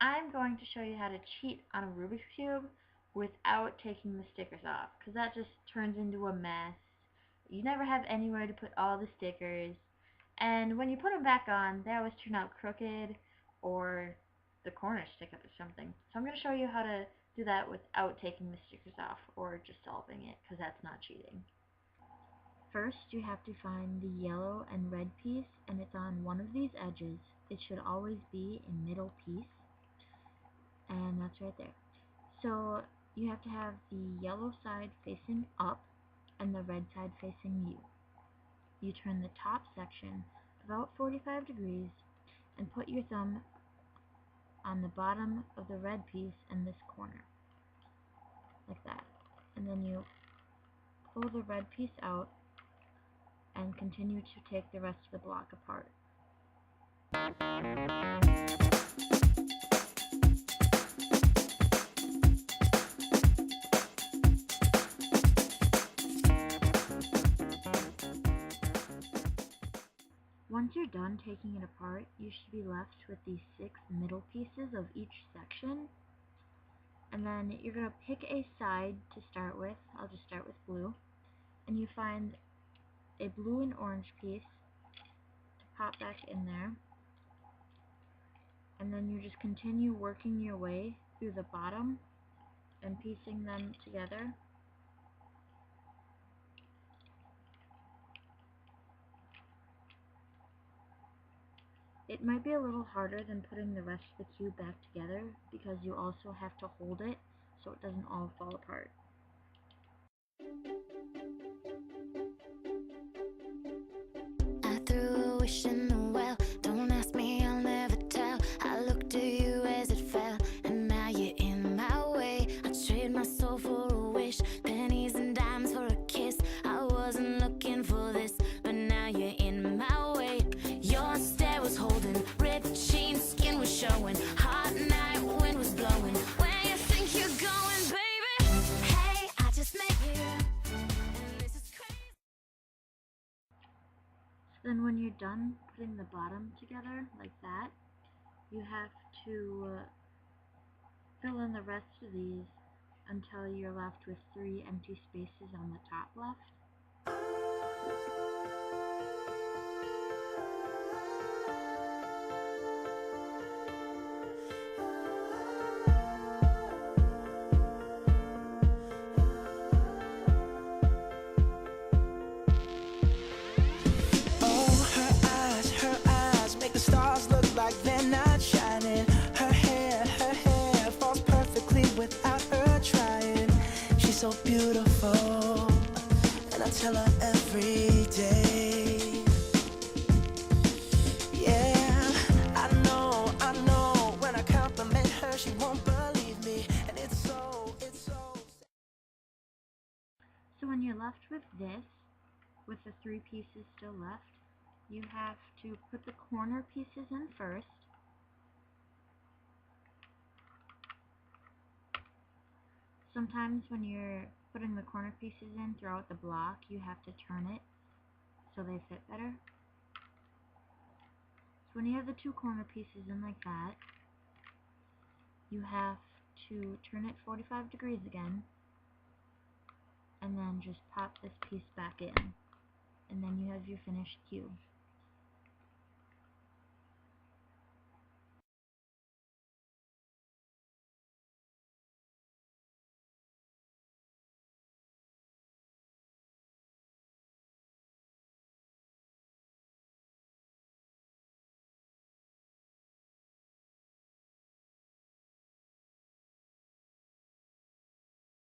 I'm going to show you how to cheat on a Rubik's Cube without taking the stickers off, because that just turns into a mess. You never have anywhere to put all the stickers, and when you put them back on, they always turn out crooked or the corners stick up or something. So I'm going to show you how to do that without taking the stickers off or just solving it, because that's not cheating. First, you have to find the yellow and red piece, and it's on one of these edges. It should always be a middle piece, and that's right there. So you have to have the yellow side facing up and the red side facing you. You turn the top section about 45 degrees and put your thumb on the bottom of the red piece in this corner, like that. And then you pull the red piece out and continue to take the rest of the block apart. Once you're done taking it apart, you should be left with these 6 middle pieces of each section. And then you're going to pick a side to start with. I'll just start with blue. And you find a blue and orange piece to pop back in there. And then you just continue working your way through the bottom and piecing them together. It might be a little harder than putting the rest of the cube back together because you also have to hold it so it doesn't all fall apart. I threw a wish in the well. Don't ask me, I'll never tell. I looked at you as it fell, and now you're in my way. I trade my soul for a wish, pennies and dimes for a kiss. I wasn't looking for this, but now you're in my way. Your stare was holding, ripped jeans, skin was showing. Hot night, wind was blowing. Where you think you're going, baby? Hey, I just met you, and this is crazy. Then when you're done putting the bottom together like that, you have to fill in the rest of these until you're left with 3 empty spaces on the top left. Like they're not shining. Her hair falls perfectly without her trying. She's so beautiful, and I tell her every day. Yeah, I know, when I compliment her, she won't believe me, and it's so So when you're left with this, with the 3 pieces still left, you have to put the corner pieces in first. Sometimes when you're putting the corner pieces in throughout the block, you have to turn it so they fit better. So when you have the 2 corner pieces in like that, you have to turn it 45 degrees again, and then just pop this piece back in, and then you have your finished cube.